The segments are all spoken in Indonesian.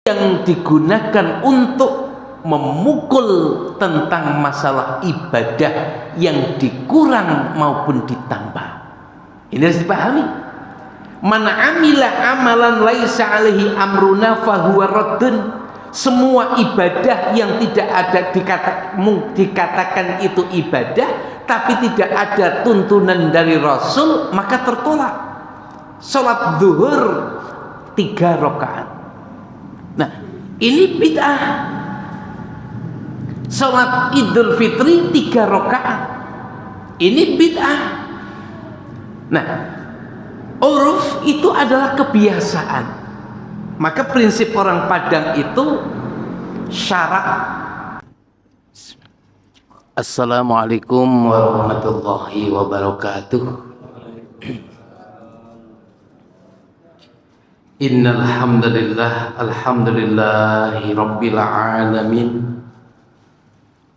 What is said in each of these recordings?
yang digunakan untuk memukul tentang masalah ibadah yang dikurang maupun ditambah. Ini harus dipahami. Man amila amalan laisa alaihi amruna fahuwa raddun. Semua ibadah yang tidak ada dikatakan itu ibadah tapi tidak ada tuntunan dari Rasul, maka tertolak. Salat zuhur 3 rakaat. Nah, ini bid'ah. Salat Idul Fitri 3 rakaat. Ini bid'ah. Nah, uruf itu adalah kebiasaan. Maka prinsip orang Padang itu syarak. Assalamualaikum warahmatullahi wabarakatuh. Innal hamdalillah, alhamdulillahi rabbil alamin.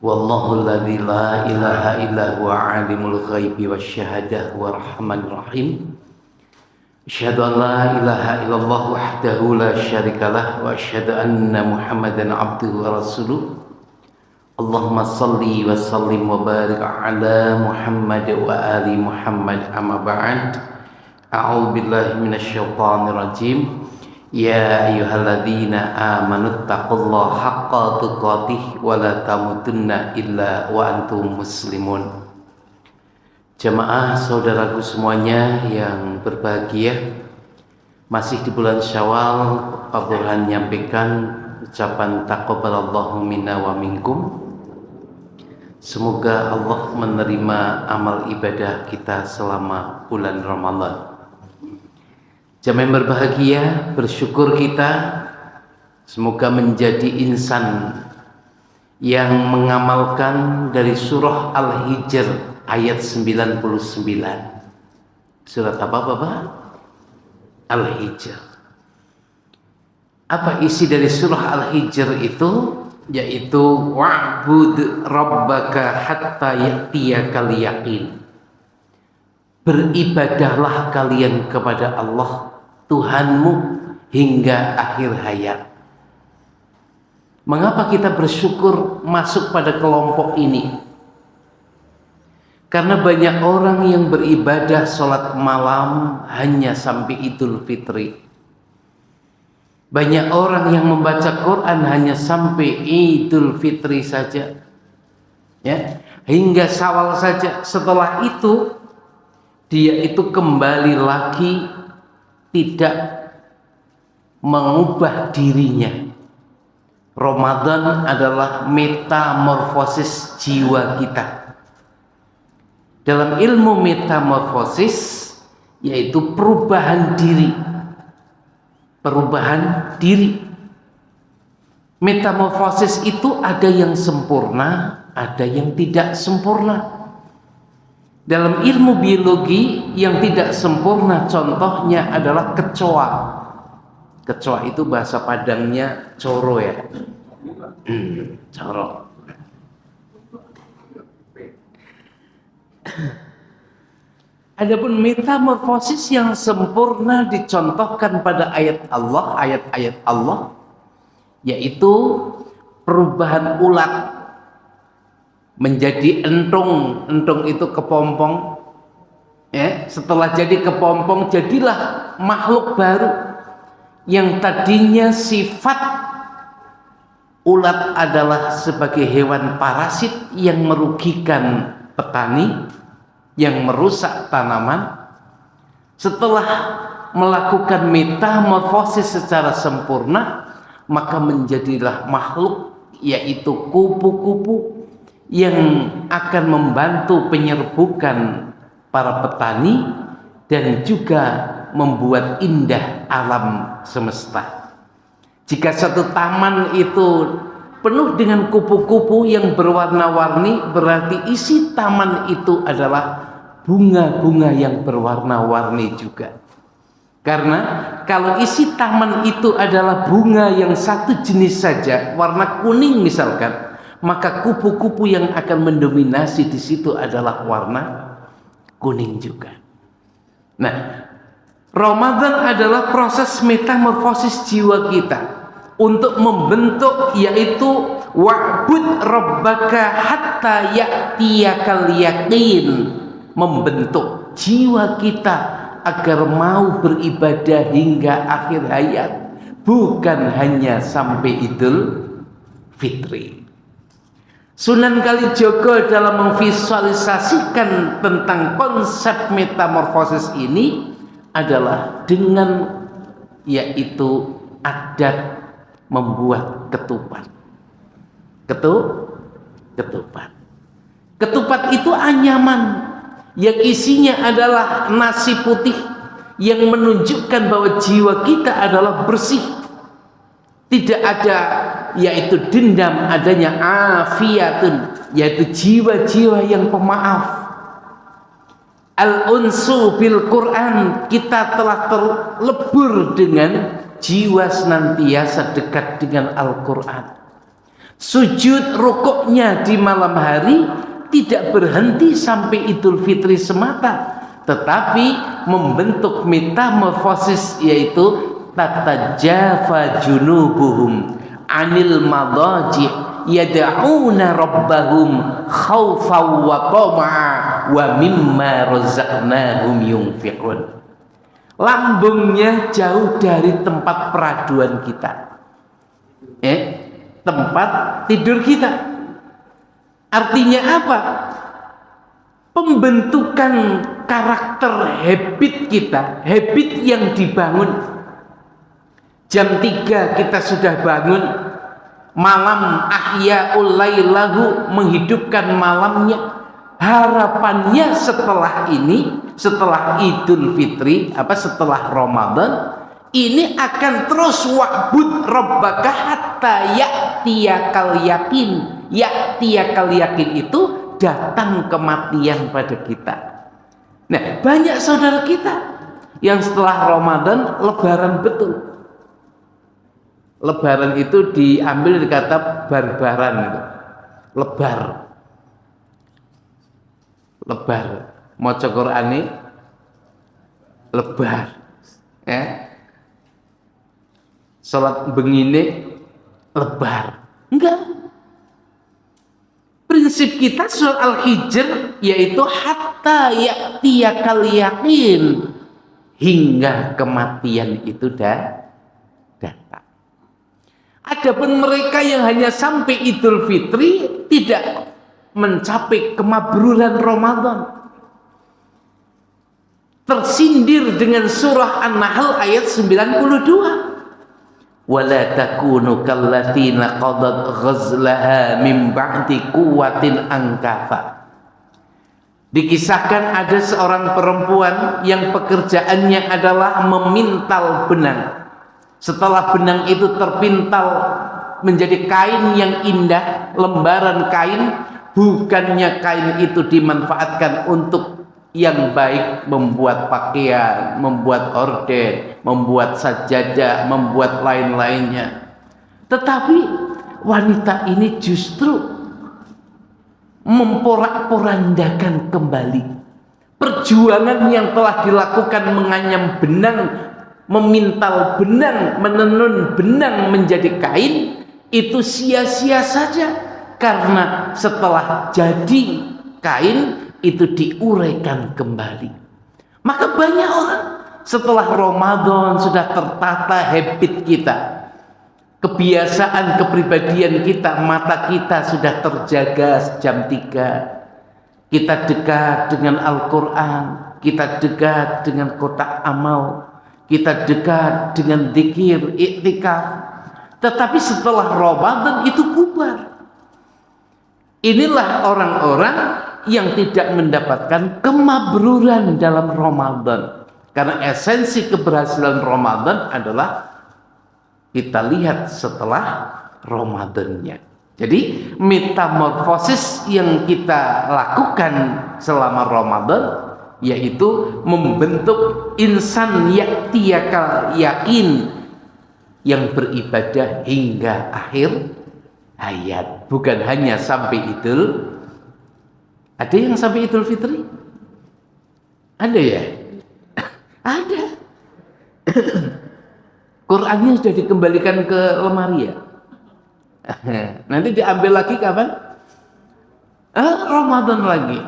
Wallahu alladzi la ilaha illa huwa alimul ghaibi wasyahadah wa rahmanir rahim. Asyhadu an la ilaha illallah wahdahu la syarikalah wa asyhadu anna Muhammadan abduhu wa rasuluh. Allahumma salli wa sallim wa barik ala Muhammad wa ali Muhammad amma ba'd. A'udzu billahi minasyaitonir rajim. Ya ayyuhalladzina amanu taqullaha haqqa tuqatih wa la tamutunna illa wa antum muslimun. Jamaah saudaraku semuanya yang berbahagia, masih di bulan Syawal, Pak Burhan menyampaikan ucapan taqabbalallahu minna wa minkum. Semoga Allah menerima amal ibadah kita selama bulan Ramadan. Jamaah yang berbahagia, bersyukur kita semoga menjadi insan yang mengamalkan dari surah Al-Hijr ayat 99. Surat apa Bapak? Al-Hijr. Apa isi dari surah Al-Hijr itu? Yaitu wa'bud rabbaka hatta ya'tiyakal yaqin. Beribadahlah kalian kepada Allah Tuhanmu hingga akhir hayat. Mengapa kita bersyukur masuk pada kelompok ini? Karena banyak orang yang beribadah sholat malam hanya sampai Idul Fitri. Banyak orang yang membaca Quran hanya sampai Idul Fitri saja, ya, hingga Syawal saja. Setelah itu dia itu kembali lagi tidak mengubah dirinya. Ramadan adalah metamorfosis jiwa kita. Dalam ilmu metamorfosis yaitu perubahan diri. Perubahan diri. Metamorfosis itu ada yang sempurna, ada yang tidak sempurna. Dalam ilmu biologi yang tidak sempurna contohnya adalah kecoa. Kecoa itu bahasa Padangnya coro ya. Coro. Adapun metamorfosis yang sempurna dicontohkan pada ayat-ayat Allah, yaitu perubahan ulat menjadi entung. Entung itu kepompong, ya. Setelah jadi kepompong jadilah makhluk baru yang tadinya sifat ulat adalah sebagai hewan parasit yang merugikan petani, yang merusak tanaman. Setelah melakukan metamorfosis secara sempurna, maka menjadilah makhluk, yaitu kupu-kupu yang akan membantu penyerbukan para petani dan juga membuat indah alam semesta. Jika satu taman itu penuh dengan kupu-kupu yang berwarna-warni, berarti isi taman itu adalah bunga-bunga yang berwarna-warni juga. Karena kalau isi taman itu adalah bunga yang satu jenis saja, warna kuning misalkan, maka kupu-kupu yang akan mendominasi di situ adalah warna kuning juga. Nah, Ramadan adalah proses metamorfosis jiwa kita. untuk membentuk, yaitu wa'bud rabbaka hatta ya'tiyakal yaqin, membentuk jiwa kita agar mau beribadah hingga akhir hayat, bukan hanya sampai Idul Fitri. Sunan Kalijogo dalam memvisualisasikan tentang konsep metamorfosis ini adalah dengan yaitu adat membuat ketupat. Ketupat. Ketupat itu anyaman yang isinya adalah nasi putih yang menunjukkan bahwa jiwa kita adalah bersih. Tidak ada yaitu dendam, adanya afiatun, yaitu jiwa-jiwa yang pemaaf. Al-unsu bil Quran, kita telah terlebur dengan jiwa senantiasa dekat dengan Al-Quran. Sujud rukuknya di malam hari tidak berhenti sampai Idul Fitri semata, tetapi membentuk metamorfosis, yaitu tatajafa junubuhum anil madaji yad'una rabbahum khawfan wa tama'a wa mimma razaqnahum yunfiqun. Lambungnya jauh dari tempat peraduan kita, tempat tidur kita. Artinya apa? Pembentukan karakter habit kita, habit yang dibangun. Jam 3 kita sudah bangun, malam ahya'ul lailahu, menghidupkan malamnya. Harapannya setelah ini, setelah Idul Fitri, setelah Ramadan, ini akan terus wa'bud rabbaka hatta ya'tiyakal yakin. Ya'tiyakal yakin itu datang kematian pada kita. Nah, banyak saudara kita yang setelah Ramadan lebaran betul. Lebaran itu diambil dari kata barbaran itu. Lebar. Maca Qur'ane lebar. Salat bengine lebar. Enggak. Prinsip kita surat Al-Hijr yaitu hatta ya'tiyakal yakin, hingga kematian itu datang. Adapun mereka yang hanya sampai Idul Fitri tidak mencapai kemabruran Ramadan. Tersindir dengan surah An-Nahl ayat 92. Wala takunu kallatina qadat ghazlaha min ba'di quwwatin angkafa. Dikisahkan ada seorang perempuan yang pekerjaannya adalah memintal benang. Setelah benang itu terpintal menjadi kain yang indah, lembaran kain, bukannya kain itu dimanfaatkan untuk yang baik, membuat pakaian, membuat orden, membuat sajadah, membuat lain-lainnya, tetapi wanita ini justru memporak-porandakan kembali perjuangan yang telah dilakukan menganyam benang, memintal benang, menenun benang menjadi kain, itu sia-sia saja, karena setelah jadi kain itu diuraikan kembali. Maka banyak orang setelah Ramadan sudah tertata habit kita, kebiasaan kepribadian kita, mata kita sudah terjaga jam 3, kita dekat dengan Al-Quran, kita dekat dengan kotak amal, kita dekat dengan zikir, iktikaf. Tetapi setelah Ramadan itu bubar. Inilah orang-orang yang tidak mendapatkan kemabruran dalam Ramadan. Karena esensi keberhasilan Ramadan adalah kita lihat setelah Ramadannya. Jadi metamorfosis yang kita lakukan selama Ramadan yaitu membentuk insan ya'tiyakal yakin, yang beribadah hingga akhir hayat, bukan hanya sampai Idul. Ada yang sampai Idul Fitri? Ada ya? Ada. Qurannya sudah dikembalikan ke lemari ya. Nanti diambil lagi kapan? Ramadan lagi.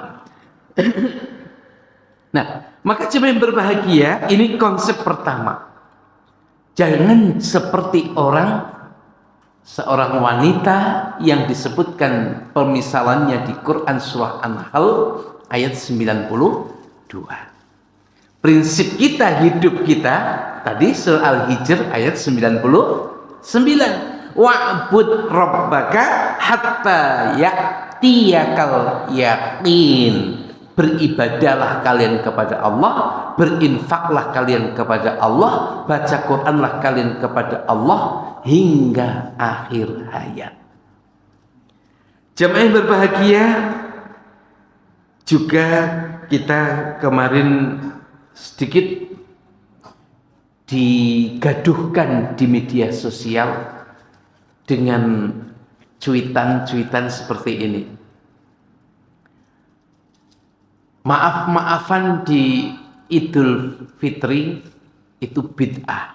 Nah, maka jemaah yang berbahagia, ini konsep pertama. Jangan seperti seorang wanita yang disebutkan permisalannya di Quran surah An-Nahl ayat 92. Prinsip kita, hidup kita tadi surah Al-Hijr ayat 99. Wa'bud rabbaka hatta ya'tiyakal yaqin. Beribadahlah kalian kepada Allah, berinfaklah kalian kepada Allah, baca Quranlah kalian kepada Allah hingga akhir hayat. Jemaah yang berbahagia, juga kita kemarin sedikit digaduhkan di media sosial dengan cuitan-cuitan seperti ini. Maaf-maafan di Idul Fitri itu bid'ah.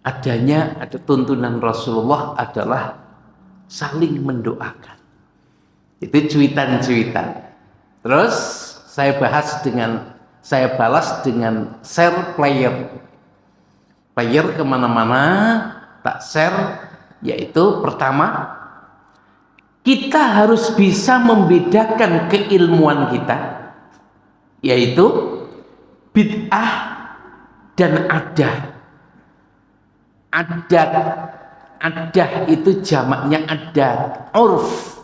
Ada tuntunan Rasulullah adalah saling mendoakan. Itu cuitan-cuitan. Terus saya balas dengan share player kemana-mana, tak share, yaitu pertama, kita harus bisa membedakan keilmuan kita, yaitu bid'ah dan adah. Adah itu jamaknya adat, urf.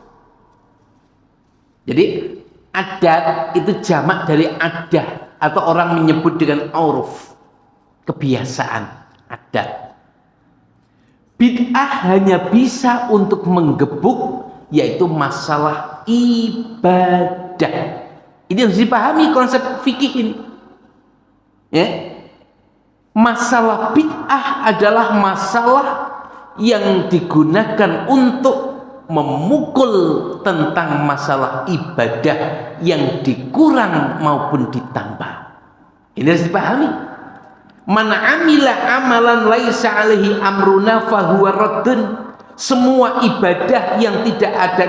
Jadi adat itu jamak dari adah, atau orang menyebut dengan urf, kebiasaan, adat. Bid'ah hanya bisa untuk menggebuk, yaitu masalah ibadah. Ini harus dipahami konsep fikih ini. Ya. Masalah bid'ah adalah masalah yang digunakan untuk memukul tentang masalah ibadah yang dikurang maupun ditambah. Ini harus dipahami. Man amila amalan laisa alaihi amruna fahuwa raddun. Semua ibadah yang tidak ada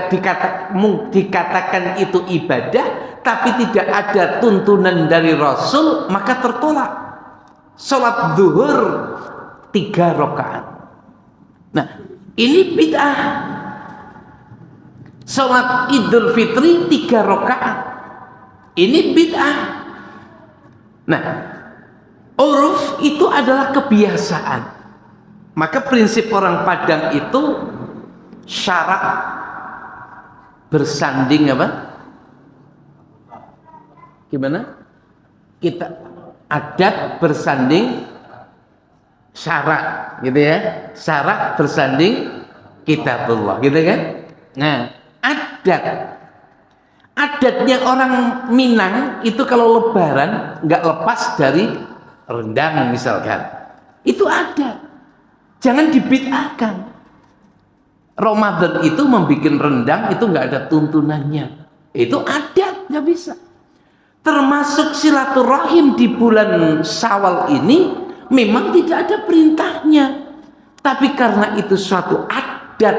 dikatakan itu ibadah, tapi tidak ada tuntunan dari Rasul, maka tertolak. Sholat zuhur 3 rakaat. Nah, ini bid'ah. Sholat Idul Fitri 3 rakaat. Ini bid'ah. Nah, uruf itu adalah kebiasaan. Maka prinsip orang Padang itu syarak bersanding apa? Gimana? Kita adat bersanding syarak, gitu ya. Syarak bersanding kitabullah, gitu kan? Nah, adatnya orang Minang itu kalau lebaran nggak lepas dari rendang misalkan. Itu adat. Jangan dibid'ahkan. Ramadan itu membuat rendang itu nggak ada tuntunannya. Itu adat, nggak bisa. Termasuk silaturahim di bulan Syawal ini memang tidak ada perintahnya. Tapi karena itu suatu adat,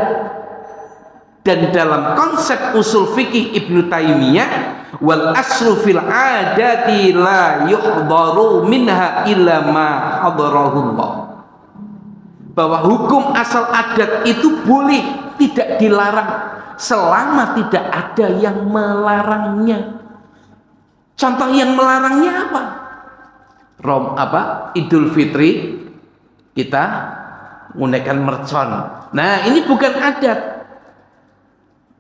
dan dalam konsep usul fikih Ibnu Taimiyah, wal aslu fil adati la yuhdaru minha illa ma hadarahullah. Bahwa hukum asal adat itu boleh, tidak dilarang selama tidak ada yang melarangnya. Contoh yang melarangnya apa? Idul Fitri kita menggunakan mercon. Nah, ini bukan adat.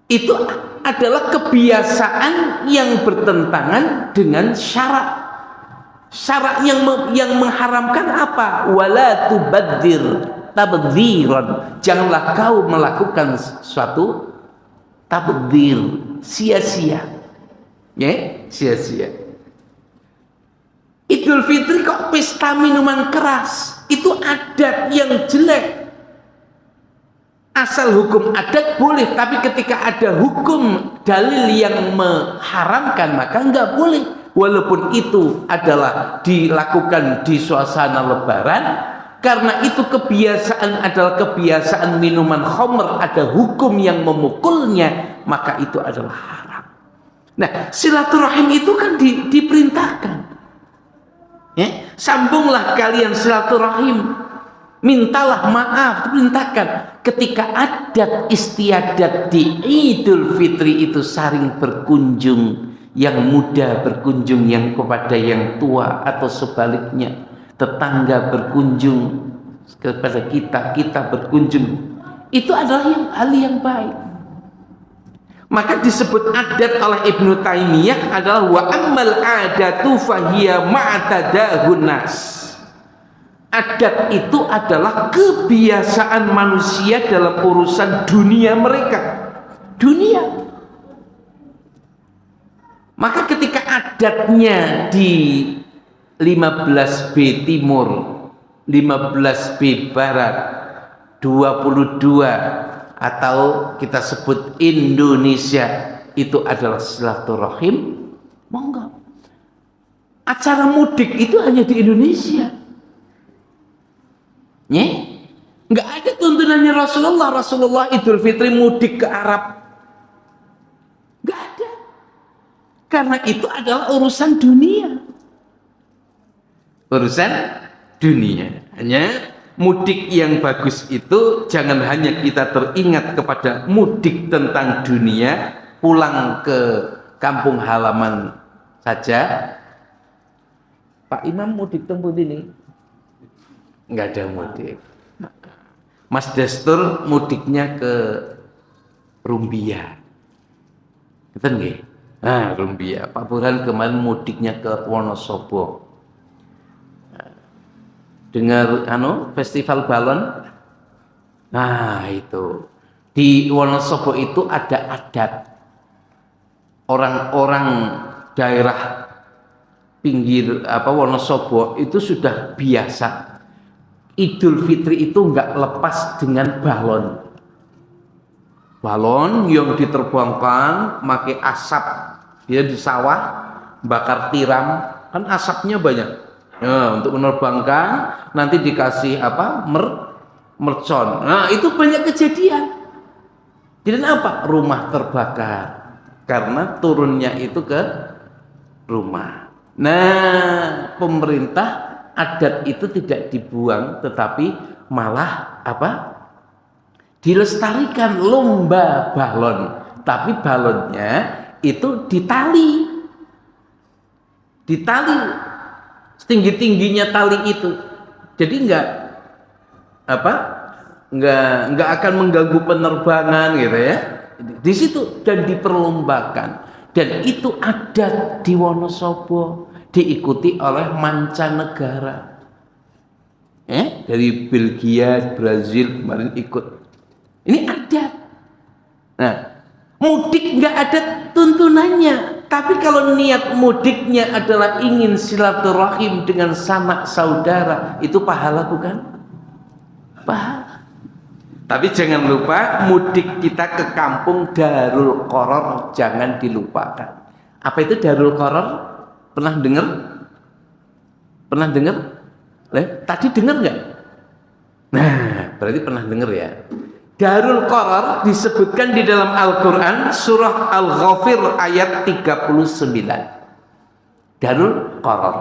Itu adalah kebiasaan yang bertentangan dengan syarak. Syarak yang mengharamkan apa? Wala tubadzir tabdziran. Janganlah kau melakukan suatu tabdzir, sia-sia. Ya, sia-sia. Idul Fitri kok pesta minuman keras? Itu adat yang jelek. Asal hukum adat boleh, tapi ketika ada hukum dalil yang mengharamkan maka enggak boleh. walaupun itu adalah dilakukan di suasana lebaran, karena itu kebiasaan adalah kebiasaan minuman khamr, ada hukum yang memukulnya, maka itu adalah haram. Nah, silaturahim itu kan diperintahkan. Ya, sambunglah kalian silaturahim, mintalah maaf, diperintahkan. Ketika adat istiadat di Idul Fitri itu saling berkunjung, yang muda berkunjung yang kepada yang tua, atau sebaliknya tetangga berkunjung kepada kita, kita berkunjung, itu adalah hal yang baik. Maka disebut adat oleh Ibnu Taimiyah adalah wa ammal adatu fahiya ma'tadahun nas. Adat itu adalah kebiasaan manusia dalam urusan dunia mereka, dunia. Maka ketika adatnya di 15B Timur, 15B Barat, 22 atau kita sebut Indonesia, itu adalah silaturahim, monggo. Acara mudik itu hanya di Indonesia. Nggak ada tuntunannya Rasulullah Idul Fitri mudik ke Arab. Nggak ada. Karena itu adalah urusan dunia. Urusan dunia. Hanya mudik yang bagus itu jangan hanya kita teringat kepada mudik tentang dunia, pulang ke kampung halaman saja. Pak Imam mudik tempuh ini? Enggak ada mudik. Mas Destur mudiknya ke Rumbia. Betul nggih? Nah, Rumbia. Pak Burhan kemarin mudiknya ke Wonosobo. Dengar festival balon. Nah, itu di Wonosobo itu ada adat orang-orang daerah pinggir Wonosobo itu sudah biasa Idul Fitri itu nggak lepas dengan balon yang diterbangkan pakai asap. Dia di sawah bakar tiram, kan asapnya banyak. Nah, untuk menerbangkan nanti dikasih mercon. Nah, itu banyak kejadian. Dan apa? Rumah terbakar karena turunnya itu ke rumah. Nah, pemerintah adat itu tidak dibuang, tetapi malah dilestarikan, lomba balon. Tapi balonnya itu ditali setinggi-tingginya tali itu, jadi nggak akan mengganggu penerbangan gitu ya, di situ, dan diperlombakan. Dan itu adat di Wonosobo, diikuti oleh mancanegara, dari Belgia, Brazil kemarin ikut. Ini adat. Nah, mudik nggak ada tuntunannya. Tapi kalau niat mudiknya adalah ingin silaturahim dengan sanak saudara, itu pahala bukan? Pahala. Tapi jangan lupa mudik kita ke kampung Darul Qoror, jangan dilupakan. Apa itu Darul Qoror? Pernah dengar? Pernah dengar? Tadi dengar nggak? Nah, berarti pernah dengar ya. Darul Qoror disebutkan di dalam Al-Quran surah Al-Ghafir ayat 39. Darul Qoror.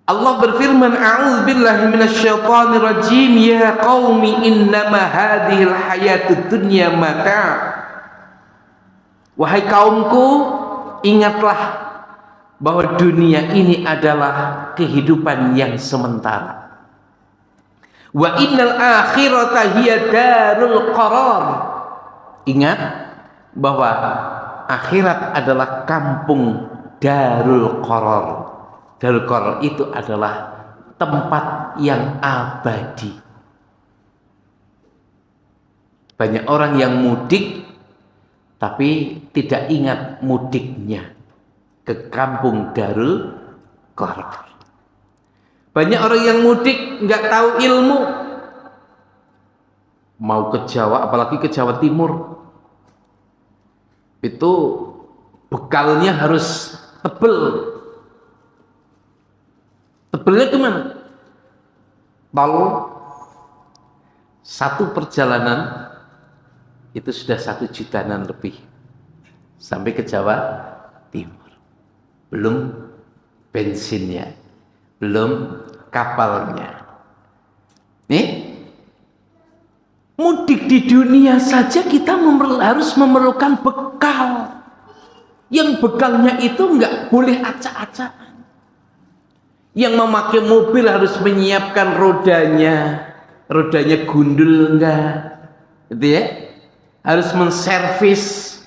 Allah berfirman, a'udzubillahi minasyaitonir rajim, ya qaumi innama hadhil hayatud dunya mata'. Wahai kaumku, ingatlah bahwa dunia ini adalah kehidupan yang sementara. Wa innal akhirata hiya darul qarar. Ingat bahwa akhirat adalah kampung Darul Qarar. Darul Qarar itu adalah tempat yang abadi. Banyak orang yang mudik tapi tidak ingat mudiknya ke kampung Darul Qarar. Banyak orang yang mudik nggak tahu ilmu, mau ke Jawa, apalagi ke Jawa Timur, itu Bekalnya harus tebel. Tebelnya kemana? Tol satu perjalanan itu sudah 1 jutaan lebih sampai ke Jawa Timur. Belum bensinnya, belum kapalnya. Nih, mudik di dunia saja kita harus memerlukan bekal. Yang bekalnya itu nggak boleh acak-acakan. Yang memakai mobil harus menyiapkan rodanya gundul enggak, gitu ya. Harus menservis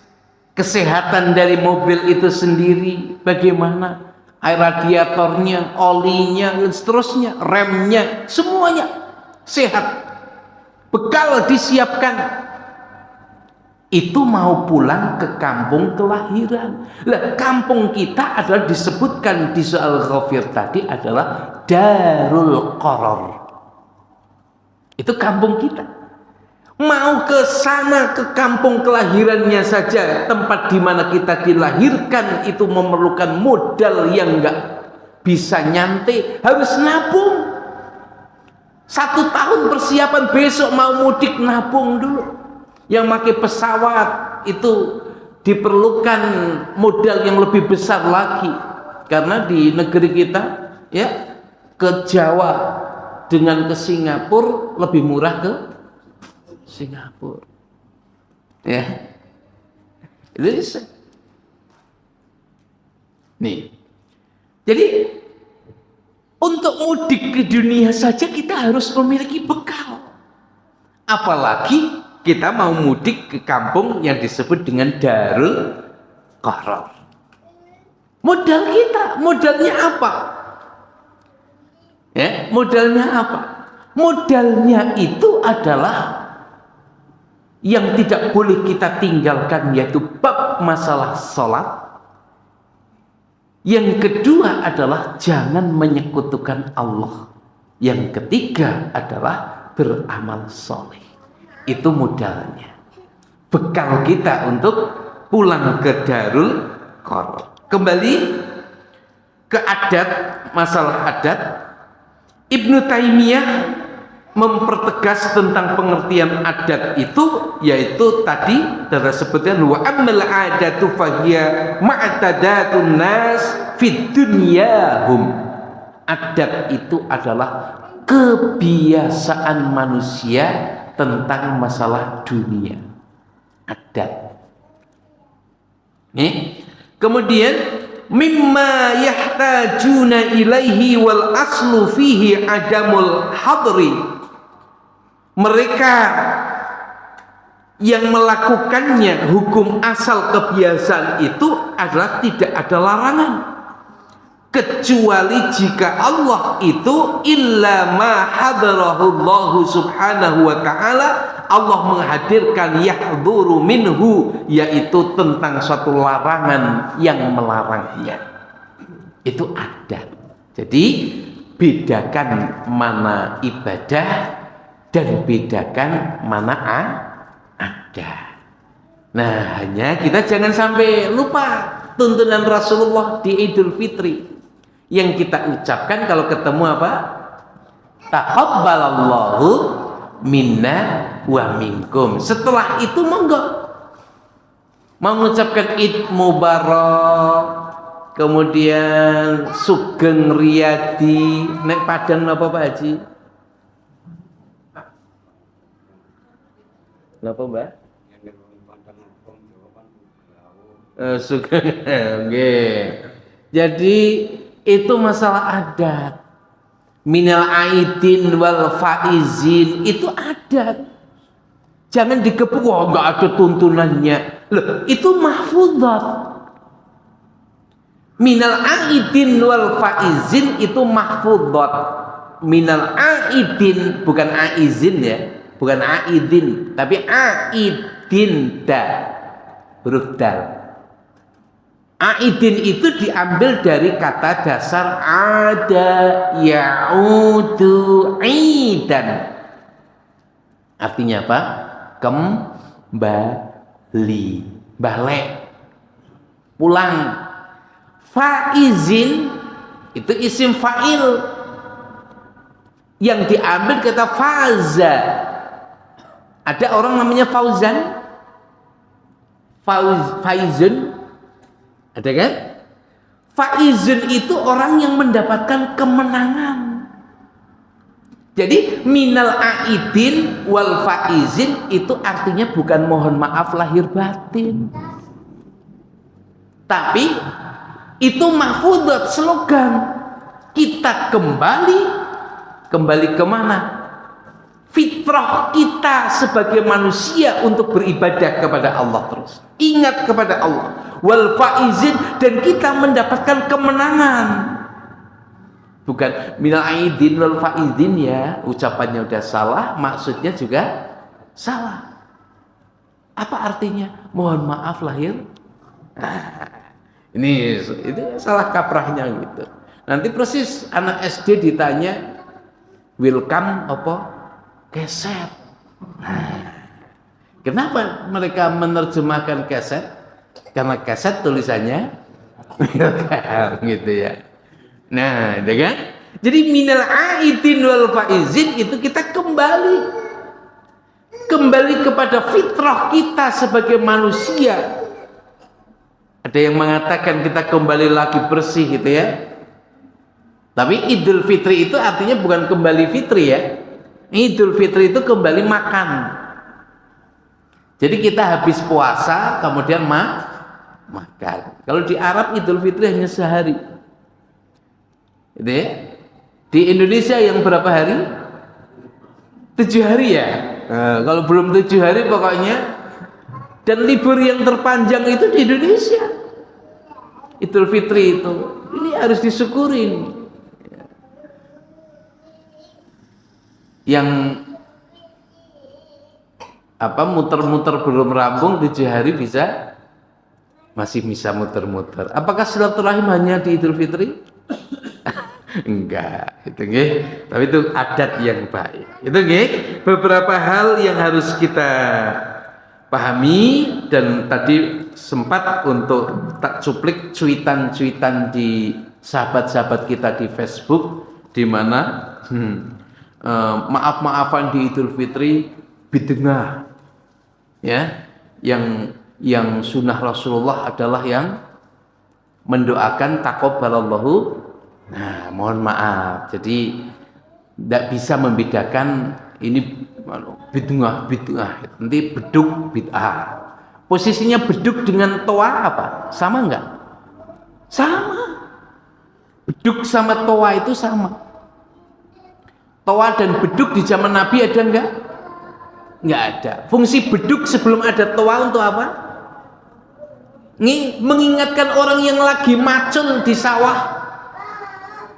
kesehatan dari mobil itu sendiri, bagaimana air radiatornya, olinya, dan seterusnya, remnya, semuanya sehat. Bekal disiapkan. Itu mau pulang ke kampung kelahiran. Lah, kampung kita adalah disebutkan di soal Ghafir tadi adalah Darul Qarar. Itu kampung kita. Mau ke sana, ke kampung kelahirannya saja, tempat di mana kita dilahirkan itu memerlukan modal yang enggak bisa nyantai, harus nabung. 1 tahun persiapan, besok mau mudik nabung dulu. Yang pakai pesawat itu diperlukan modal yang lebih besar lagi, karena di negeri kita ya, ke Jawa dengan ke Singapura lebih murah ke Singapura ya. Itu nih, jadi untuk mudik ke dunia saja kita harus memiliki bekal, apalagi kita mau mudik ke kampung yang disebut dengan Darul Qarar. Modal kita, modalnya apa? Ya, modalnya apa? Modalnya itu adalah yang tidak boleh kita tinggalkan, yaitu bab masalah sholat. Yang kedua adalah jangan menyekutukan Allah. Yang ketiga adalah beramal soleh. Itu modalnya, bekal kita untuk pulang ke Darul Qarar. Kembali ke adat, masalah adat, Ibnu Taimiyah mempertegas tentang pengertian adat itu, yaitu tadi sudah sebutkan, wa ammal adatu fahiya ma'tadatun nas fid dunyahum. Adat itu adalah kebiasaan manusia tentang masalah dunia, adat. Nih, kemudian mimma yahtajuna ilaihi wal aslu fihi adamul hadri. Mereka yang melakukannya, hukum asal kebiasaan itu adalah tidak ada larangan, kecuali jika Allah itu illa ma hadarahullahu subhanahu wa ta'ala, Allah menghadirkan yahduru minhu, yaitu tentang suatu larangan yang melarangnya. Itu adat. Jadi bedakan mana ibadah dan bedakan mana adat. Nah, hanya kita jangan sampai lupa tuntunan Rasulullah di Idul Fitri. Yang kita ucapkan kalau ketemu apa? Taqabbalallahu minna wa minkum. Setelah itu monggo mengucapkan Id Mubarak, kemudian Sugeng Riyadi, nek Padang napa Pak Haji? Napa Mbak? Sugeng. Nggih. Jadi itu masalah adat. Minal aidin wal faizin itu adat. Jangan dikepuk, wah enggak ada tuntunannya. Loh, itu mahfudzat. Minal aidin wal faizin itu mahfudzat. Minal aidin, bukan aizin ya, bukan aidin, tapi aidin da, huruf dal. Aidin itu diambil dari kata dasar ada, ya'udu idan. Artinya apa? Kembali, balik. pulang. Faizin itu isim fa'il yang diambil kata faza. Ada orang namanya Fauzan, Faizun, ada kan? Faizun itu orang yang mendapatkan kemenangan. Jadi minal aidin wal faizin itu artinya bukan mohon maaf lahir batin, tapi itu mahfudzat, slogan. Kita kembali kemana? Fitrah kita sebagai manusia untuk beribadah kepada Allah terus. Ingat kepada Allah. Wal faizin, dan kita mendapatkan kemenangan. Bukan minal aidin wal faizin ya, ucapannya udah salah, maksudnya juga salah. Apa artinya? Mohon maaf lahir. Ini itu salah kaprahnya gitu. Nanti persis anak SD ditanya welcome apa? Keset. Kenapa mereka menerjemahkan keset? Karena keset tulisannya welcome gitu ya. Nah, itu kan? Jadi minal aidin wal faizin itu kita kembali kepada fitrah kita sebagai manusia. Ada yang mengatakan kita kembali lagi bersih gitu ya. Tapi Idul Fitri itu artinya bukan kembali fitri ya. Idul Fitri itu kembali makan. Jadi kita habis puasa kemudian makan. Kalau di Arab Idul Fitri hanya sehari. Gitu ya. Di Indonesia yang berapa hari? 7 hari ya. Nah, kalau belum 7 hari pokoknya. Dan libur yang terpanjang itu di Indonesia. Idul Fitri itu. Ini harus disyukurin. Yang muter-muter belum rampung 7 hari masih bisa muter-muter. Apakah silaturahim hanya di Idul Fitri? Enggak, itu nggih. Tapi itu adat yang baik. Itu nggih, beberapa hal yang harus kita pahami, dan tadi sempat untuk tak cuplik cuitan-cuitan di sahabat-sahabat kita di Facebook, di mana maaf-maafan di Idul Fitri bid'ah ya, yang sunnah Rasulullah adalah yang mendoakan taqabbalallahu. Nah, mohon maaf, jadi tidak bisa membedakan ini bid'ah, nanti beduk bid'ah. Posisinya beduk dengan toa apa? Sama enggak? Sama. Beduk sama toa itu sama. Toa dan beduk di zaman Nabi ada enggak? Enggak ada. Fungsi beduk sebelum ada toa untuk apa? Mengingatkan orang yang lagi macul di sawah.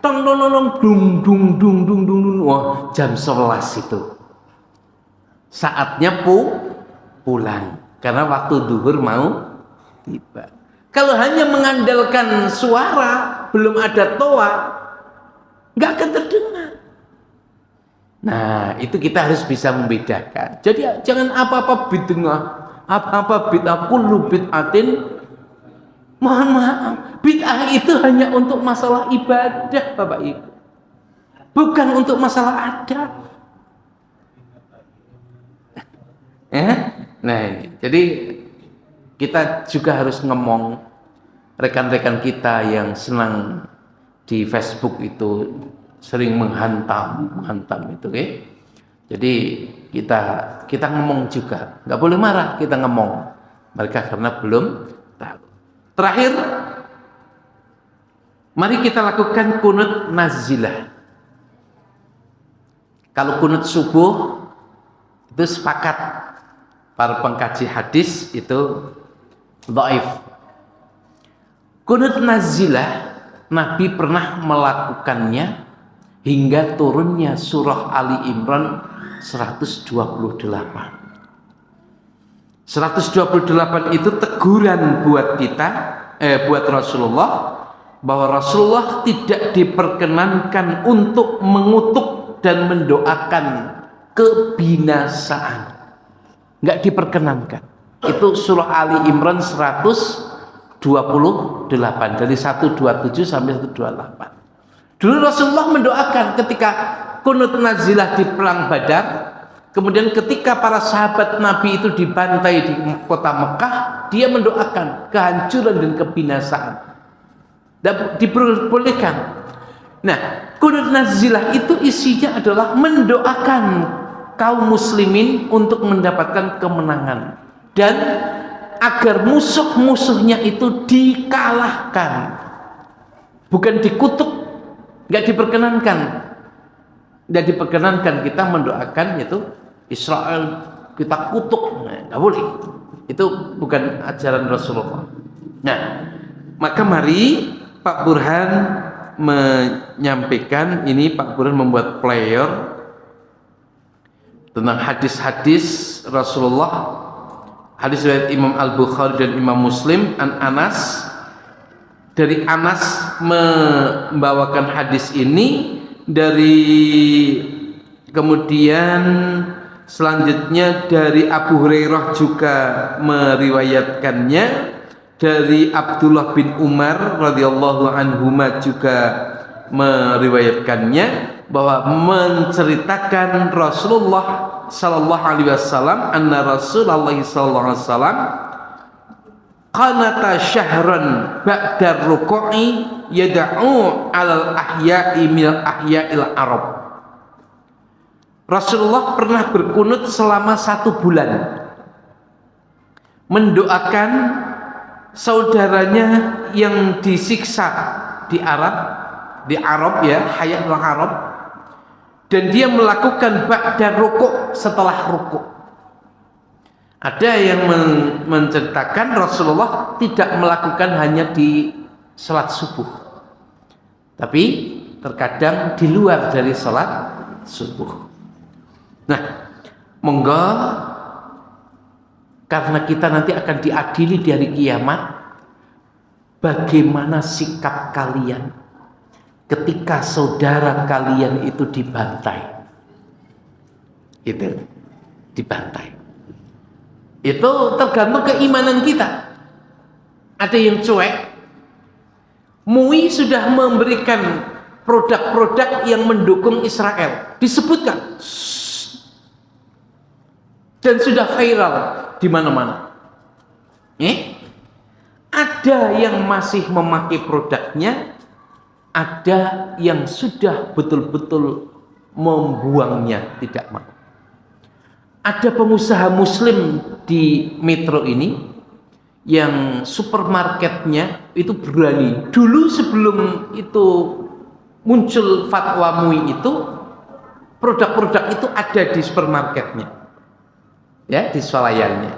Tong tong dung dung dung dung dung. Wah, jam 11 itu. Saatnya pulang karena waktu duhur mau tiba. Kalau hanya mengandalkan suara, belum ada toa, enggak akan terdengar. Nah, itu kita harus bisa membedakan. Jadi jangan apa-apa bid'ah, apa-apa bid'ah, kullu bid'atin. Mohon maaf, bid'ah itu hanya untuk masalah ibadah, Bapak Ibu. Bukan untuk masalah adat. Nah, ini. Jadi kita juga harus ngomong rekan-rekan kita yang senang di Facebook itu sering menghantam itu, oke? Jadi kita ngomong juga, nggak boleh marah, kita ngomong mereka karena belum tahu. Terakhir, mari kita lakukan kunut nazilah. Kalau kunut subuh itu sepakat para pengkaji hadis itu dhaif. Kunut nazilah Nabi pernah melakukannya hingga turunnya surah Ali Imran 128. 128 itu teguran buat kita, buat Rasulullah, bahwa Rasulullah tidak diperkenankan untuk mengutuk dan mendoakan kebinasaan. Nggak diperkenankan. Itu surah Ali Imran 128. 128, dari 127 sampai 128. Dulu Rasulullah mendoakan ketika kunut nazilah di perang Badar, kemudian ketika para sahabat Nabi itu dibantai di kota Mekah, dia mendoakan kehancuran dan kebinasaan. Dan diperbolehkan. Nah, kunut nazilah itu isinya adalah mendoakan kaum muslimin untuk mendapatkan kemenangan dan agar musuh-musuhnya itu dikalahkan, bukan dikutuk. Nggak diperkenankan kita mendoakan itu Israel kita kutuk, nggak boleh. Itu bukan ajaran Rasulullah. Nah, maka mari Pak Burhan menyampaikan ini. Pak Burhan membuat player tentang hadis-hadis Rasulullah, hadis riwayat Imam Al-Bukhari dan Imam Muslim. Anas, dari Anas membawakan hadis ini, dari kemudian selanjutnya dari Abu Hurairah juga meriwayatkannya, dari Abdullah bin Umar radhiyallahu anhuma juga meriwayatkannya, bahwa menceritakan Rasulullah sallallahu alaihi wasallam anna Rasulullah sallallahu alaihi wasallam qanata syahran ba'da ruku'i yad'u 'alal ahya'i min ahya'il Arab. Rasulullah pernah berkunut selama 1 bulan mendoakan saudaranya yang disiksa di Arab ya, hayat Arab, dan dia melakukan ba'da ruku', setelah ruku'. Ada yang menceritakan Rasulullah tidak melakukan hanya di salat subuh, tapi terkadang di luar dari salat subuh. Nah, monggo, karena kita nanti akan diadili di hari kiamat, bagaimana sikap kalian ketika saudara kalian itu dibantai, gitu, dibantai. Itu tergantung keimanan kita. Ada yang cuek. MUI sudah memberikan produk-produk yang mendukung Israel, disebutkan, dan sudah viral di mana-mana. Ada yang masih memakai produknya, ada yang sudah betul-betul membuangnya, tidak mau. Ada pengusaha muslim di metro ini yang supermarketnya itu berani. Dulu sebelum itu muncul fatwa MUI itu, produk-produk itu ada di supermarketnya, ya, di swalayannya.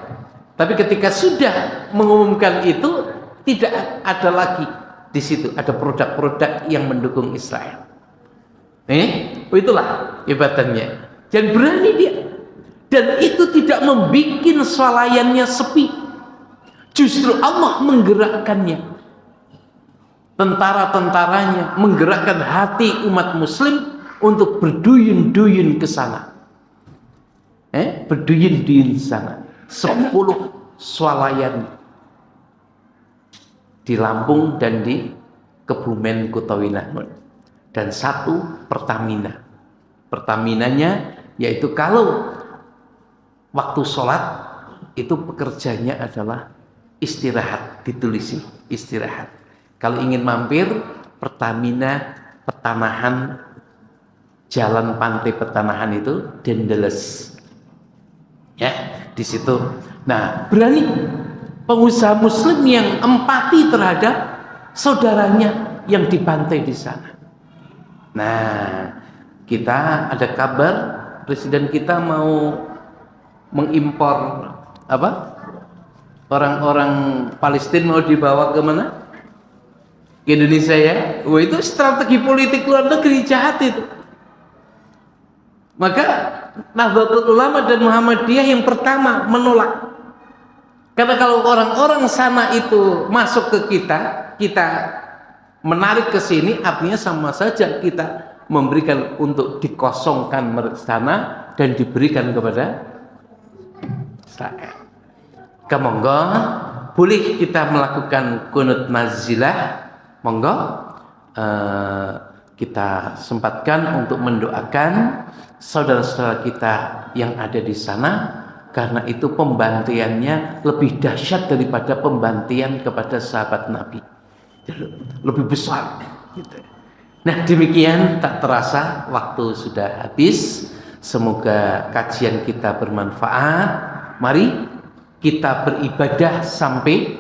Tapi ketika sudah mengumumkan itu, tidak ada lagi di situ ada produk-produk yang mendukung Israel. Itulah hebatannya. Dan berani dia. Dan itu tidak membuat swalayannya sepi. Justru Allah menggerakkannya. Tentara-tentaranya menggerakkan hati umat muslim untuk berduyun-duyun ke sana. Berduyun-duyun ke sana. 10 swalayan di Lampung dan di Kebumen Kutawinangun, dan 1 Pertamina. Pertaminanya yaitu kalau waktu sholat itu pekerjanya adalah istirahat, ditulisi istirahat. Kalau ingin mampir, Pertamina Petanahan, Jalan Pantai Petanahan itu Dendeles, ya, di situ. Nah, berani pengusaha muslim yang empati terhadap saudaranya yang dibantai di sana. Nah, kita ada kabar presiden kita mau mengimpor orang-orang Palestina, mau dibawa ke mana? Ke Indonesia, ya. Wah, itu strategi politik luar negeri jahat itu. Maka Nahdlatul Ulama dan Muhammadiyah yang pertama menolak. Karena kalau orang-orang sana itu masuk ke kita menarik ke sini, artinya sama saja kita memberikan untuk dikosongkan sana dan diberikan kepada Israel. Kemonggo boleh kita melakukan kunut nazilah, monggo kita sempatkan untuk mendoakan saudara-saudara kita yang ada di sana, karena itu pembantiannya lebih dahsyat daripada pembantian kepada sahabat Nabi, lebih besar gitu. Nah demikian, tak terasa waktu sudah habis. Semoga kajian kita bermanfaat. Mari kita beribadah sampai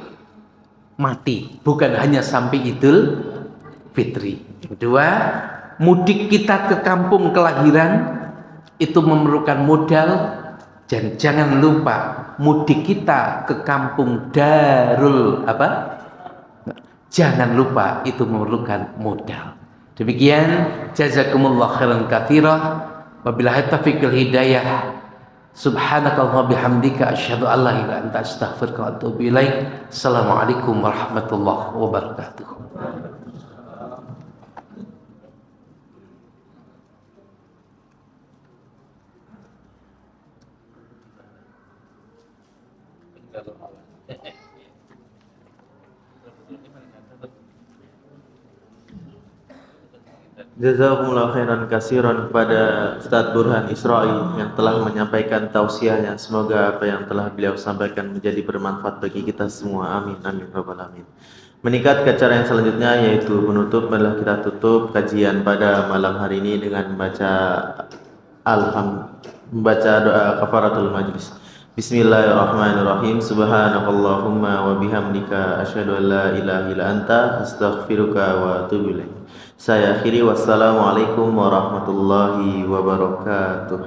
mati, bukan hanya sampai Idul Fitri. Kedua, mudik kita ke kampung kelahiran itu memerlukan modal, dan jangan lupa mudik kita ke kampung darul apa? Jangan lupa itu memerlukan modal. Demikian, jazakumullah khairan katsira. Wabillahi taufiq wal hidayah. Subhanakallahumma bihamdika asyhadu an la ilaha illa anta astaghfiruka wa atubu ilaik. Assalamualaikum warahmatullahi wabarakatuh. Jazakumullah khairan kasiran kepada Ustadz Burhan Isra'i yang telah menyampaikan tausiahnya. Semoga apa yang telah beliau sampaikan menjadi bermanfaat bagi kita semua. Amin, amin, rabbal alamin. Meningkat ke acara yang selanjutnya, yaitu penutup. Adalah kita tutup kajian pada malam hari ini dengan membaca doa kafaratul majlis. Bismillahirrahmanirrahim. Subhanakallahumma wa bihamdika asyhadu an la ilaha illa anta astaghfiruka wa atubu ilaik. Saya akhiri, wassalamualaikum warahmatullahi wabarakatuh.